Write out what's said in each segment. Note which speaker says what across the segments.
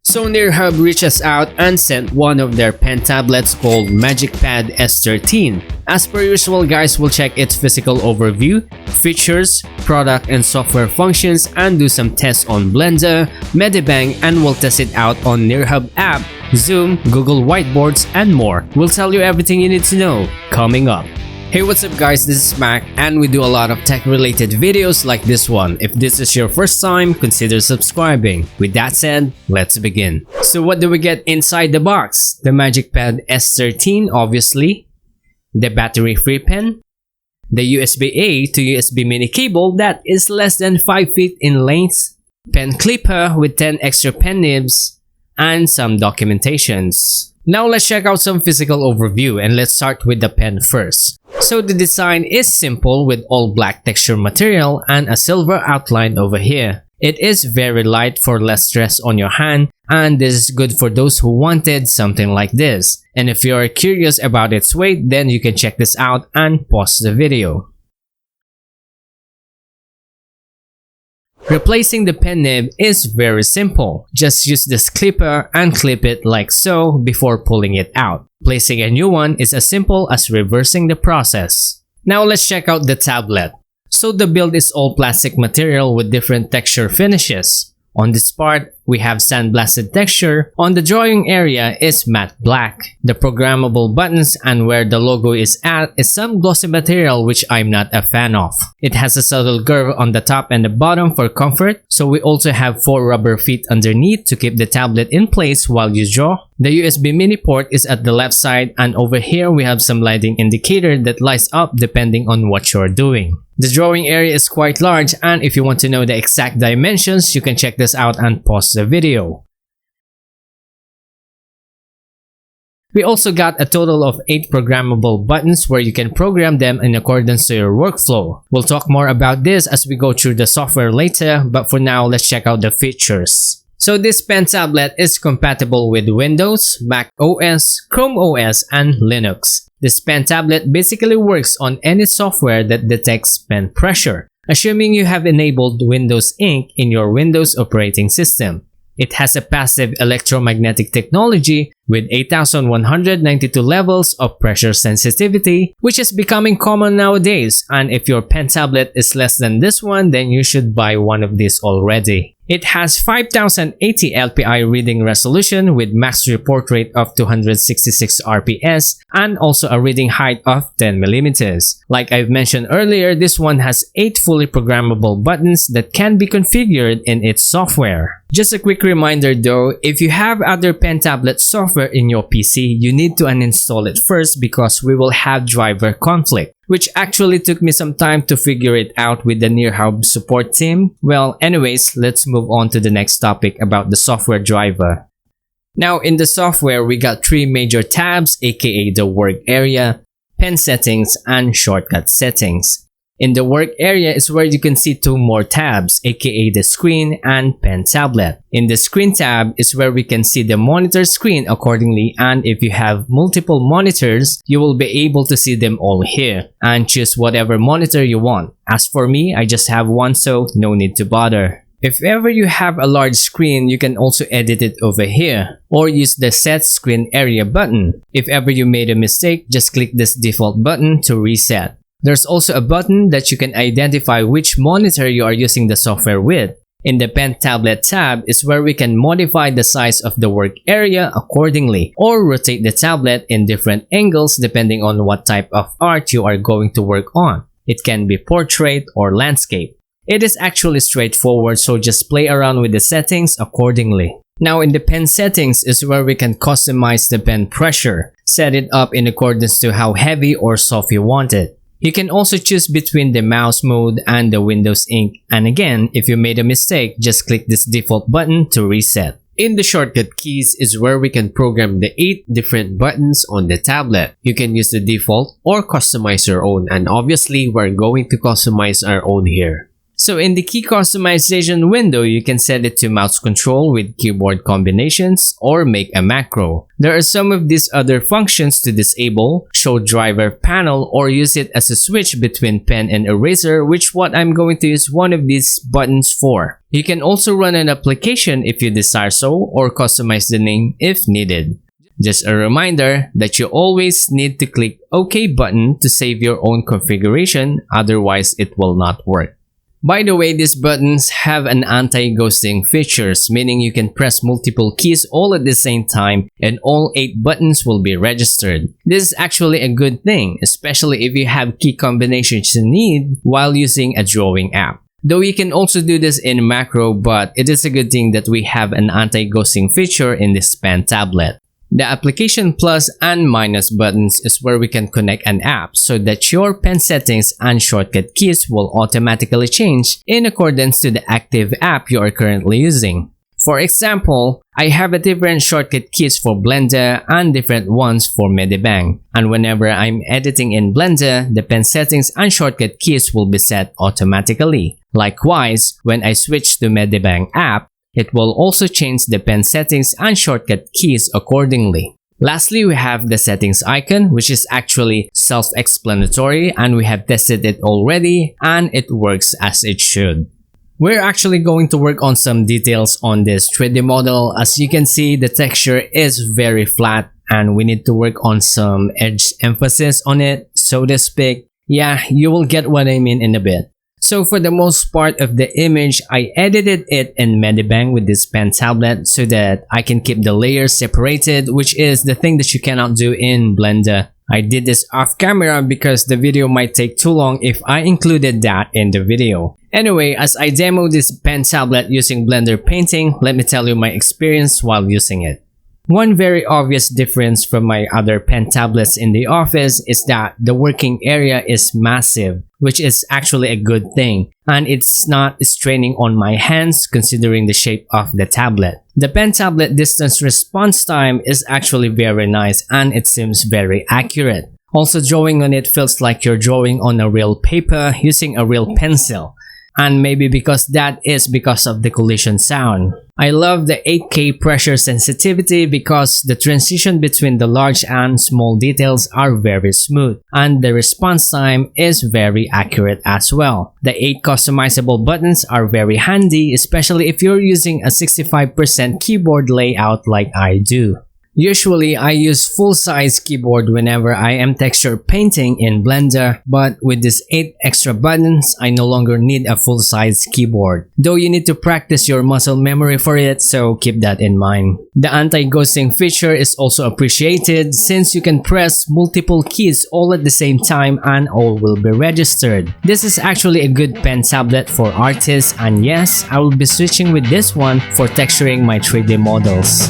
Speaker 1: So Nearhub reached us out and sent one of their pen tablets called MagicPad S13. As per usual guys, we'll check its physical overview, features, product and software functions, and do some tests on Blender, Medibang, and we'll test it out on Nearhub app, Zoom, Google Whiteboards, and more. We'll tell you everything you need to know coming up. Hey, what's up guys, this is Mac and we do a lot of tech related videos like this one. If this is your first time, consider subscribing. With that said, let's begin. So what do we get inside the box? The MagicPad S13 obviously, the battery-free pen, the USB-A to USB mini cable that is less than 5 feet in length, pen clipper with 10 extra pen nibs, and some documentations. Now let's check out some physical overview and let's start with the pen first. So the design is simple with all black texture material and a silver outline over here. It is very light for less stress on your hand, and this is good for those who wanted something like this. And if you are curious about its weight, then you can check this out and pause the video. Replacing the pen nib is very simple. Just use this clipper and clip it like so before pulling it out. Placing a new one is as simple as reversing the process. Now let's check out the tablet. So the build is all plastic material with different texture finishes. On this part, we have sandblasted texture. On the drawing area is matte black. The programmable buttons and where the logo is at is some glossy material which I'm not a fan of. It has a subtle curve on the top and the bottom for comfort, so we also have 4 rubber feet underneath to keep the tablet in place while you draw. The USB mini port is at the left side, and over here we have some lighting indicator that lights up depending on what you're doing. The drawing area is quite large, and if you want to know the exact dimensions, you can check this out and pause the video. We also got a total of 8 programmable buttons where you can program them in accordance to your workflow. We'll talk more about this as we go through the software later, but for now, let's check out the features. So this pen tablet is compatible with Windows, Mac OS, Chrome OS, and Linux. This pen tablet basically works on any software that detects pen pressure, assuming you have enabled Windows Ink in your Windows operating system. It has a passive electromagnetic technology with 8192 levels of pressure sensitivity, which is becoming common nowadays, and if your pen tablet is less than this one, then you should buy one of these already. It has 5080 LPI reading resolution with max report rate of 266 RPS and also a reading height of 10 mm. Like I've mentioned earlier, this one has 8 fully programmable buttons that can be configured in its software. Just a quick reminder though, if you have other pen tablet software in your PC, you need to uninstall it first because we will have driver conflict, which actually took me some time to figure it out with the Nearhub support team. Well, anyways, let's move on to the next topic about the software driver. Now in the software, we got 3 major tabs, aka the work area, pen settings, and shortcut settings. In the work area is where you can see 2 more tabs, aka the screen and pen tablet. In the screen tab is where we can see the monitor screen accordingly, and if you have multiple monitors, you will be able to see them all here and choose whatever monitor you want. As for me, I just have one, so no need to bother. If ever you have a large screen, you can also edit it over here or use the set screen area button. If ever you made a mistake, just click this default button to reset. There's also a button that you can identify which monitor you are using the software with. In the pen tablet tab is where we can modify the size of the work area accordingly or rotate the tablet in different angles depending on what type of art you are going to work on. It can be portrait or landscape. It is actually straightforward, so just play around with the settings accordingly. Now in the pen settings is where we can customize the pen pressure, set it up in accordance to how heavy or soft you want it. You can also choose between the mouse mode and the Windows Ink, and again, if you made a mistake, just click this default button to reset. In the shortcut keys is where we can program the 8 different buttons on the tablet. You can use the default or customize your own, and obviously we're going to customize our own here. So in the key customization window, you can set it to mouse control with keyboard combinations or make a macro. There are some of these other functions to disable, show driver panel, or use it as a switch between pen and eraser, which what I'm going to use one of these buttons for. You can also run an application if you desire so, or customize the name if needed. Just a reminder that you always need to click OK button to save your own configuration, otherwise it will not work. By the way, these buttons have an anti-ghosting features, meaning you can press multiple keys all at the same time and all 8 buttons will be registered. This is actually a good thing, especially if you have key combinations you need while using a drawing app. Though you can also do this in macro, but it is a good thing that we have an anti-ghosting feature in this pen tablet. The application plus and minus buttons is where we can connect an app so that your pen settings and shortcut keys will automatically change in accordance to the active app you are currently using. For example, I have a different shortcut keys for Blender and different ones for Medibang, and whenever I'm editing in Blender, the pen settings and shortcut keys will be set automatically. Likewise, when I switch to Medibang app, it will also change the pen settings and shortcut keys accordingly. Lastly, we have the settings icon, which is actually self-explanatory, and we have tested it already and it works as it should. We're actually going to work on some details on this 3D model. As you can see, the texture is very flat and we need to work on some edge emphasis on it, so to speak. Yeah, you will get what I mean in a bit. So for the most part of the image, I edited it in Medibang with this pen tablet so that I can keep the layers separated, which is the thing that you cannot do in Blender. I did this off camera because the video might take too long if I included that in the video. Anyway, as I demo this pen tablet using Blender painting, let me tell you my experience while using it. One very obvious difference from my other pen tablets in the office is that the working area is massive, which is actually a good thing, and it's not straining on my hands considering the shape of the tablet. The pen tablet distance response time is actually very nice and it seems very accurate. Also, drawing on it feels like you're drawing on a real paper using a real pencil. And maybe because of the collision sound. I love the 8K pressure sensitivity because the transition between the large and small details are very smooth, and the response time is very accurate as well. The 8 customizable buttons are very handy, especially if you're using a 65% keyboard layout like I do. Usually, I use full-size keyboard whenever I am texture painting in Blender, but with these 8 extra buttons, I no longer need a full-size keyboard. Though you need to practice your muscle memory for it, so keep that in mind. The anti-ghosting feature is also appreciated since you can press multiple keys all at the same time and all will be registered. This is actually a good pen tablet for artists, and yes, I will be switching with this one for texturing my 3D models.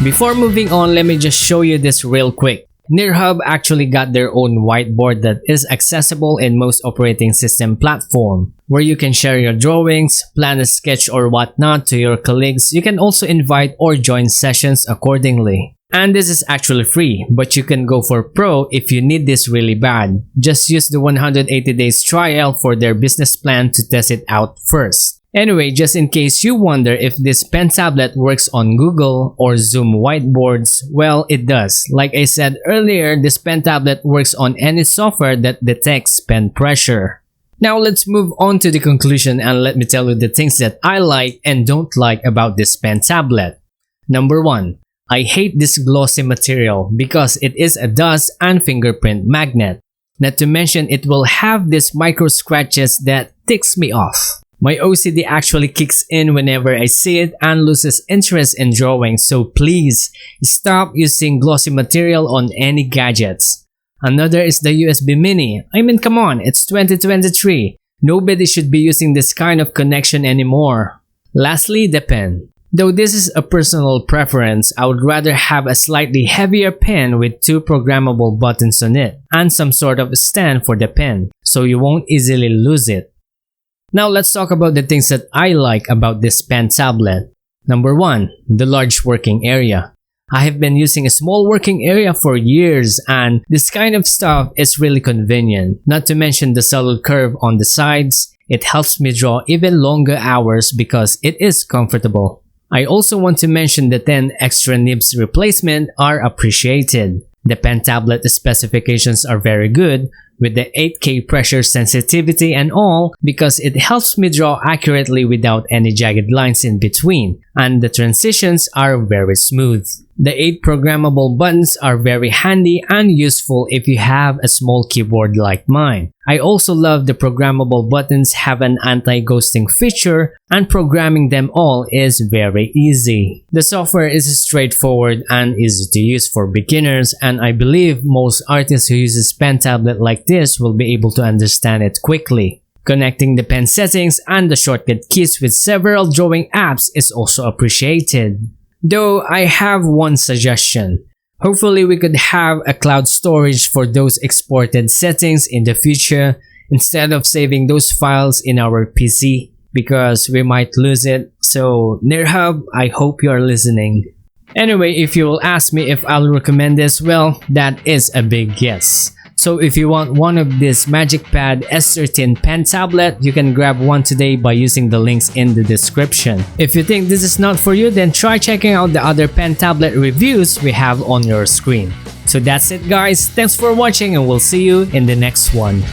Speaker 1: Before moving on, let me just show you this real quick. Nearhub actually got their own whiteboard that is accessible in most operating system platforms, where you can share your drawings, plan a sketch or whatnot to your colleagues. You can also invite or join sessions accordingly. And this is actually free, but you can go for Pro if you need this really bad. Just use the 180 days trial for their business plan to test it out first. Anyway, just in case you wonder if this pen tablet works on Google or Zoom whiteboards, well, it does. Like I said earlier, this pen tablet works on any software that detects pen pressure. Now let's move on to the conclusion and let me tell you the things that I like and don't like about this pen tablet. Number 1. I hate this glossy material because it is a dust and fingerprint magnet. Not to mention it will have these micro scratches that ticks me off. My OCD actually kicks in whenever I see it and loses interest in drawing, so please stop using glossy material on any gadgets. Another is the USB Mini. I mean, come on, it's 2023. Nobody should be using this kind of connection anymore. Lastly, the pen. Though this is a personal preference, I would rather have a slightly heavier pen with 2 programmable buttons on it and some sort of stand for the pen, so you won't easily lose it. Now let's talk about the things that I like about this pen tablet. Number 1. The large working area. I have been using a small working area for years, and this kind of stuff is really convenient. Not to mention the subtle curve on the sides. It helps me draw even longer hours because it is comfortable. I also want to mention the 10 extra nibs replacement are appreciated. The pen tablet specifications are very good, with the 8K pressure sensitivity and all, because it helps me draw accurately without any jagged lines in between, and the transitions are very smooth. The 8 programmable buttons are very handy and useful if you have a small keyboard like mine. I also love the programmable buttons have an anti-ghosting feature, and programming them all is very easy. The software is straightforward and easy to use for beginners, and I believe most artists who uses pen tablet like this will be able to understand it quickly. Connecting the pen settings and the shortcut keys with several drawing apps is also appreciated. Though I have one suggestion. Hopefully we could have a cloud storage for those exported settings in the future instead of saving those files in our PC, because we might lose it. So Nearhub, I hope you are listening. Anyway, if you will ask me if I'll recommend this, well, that is a big yes. So if you want one of this MagicPad S13 pen tablet, you can grab one today by using the links in the description. If you think this is not for you, then try checking out the other pen tablet reviews we have on your screen. So that's it guys, thanks for watching and we'll see you in the next one.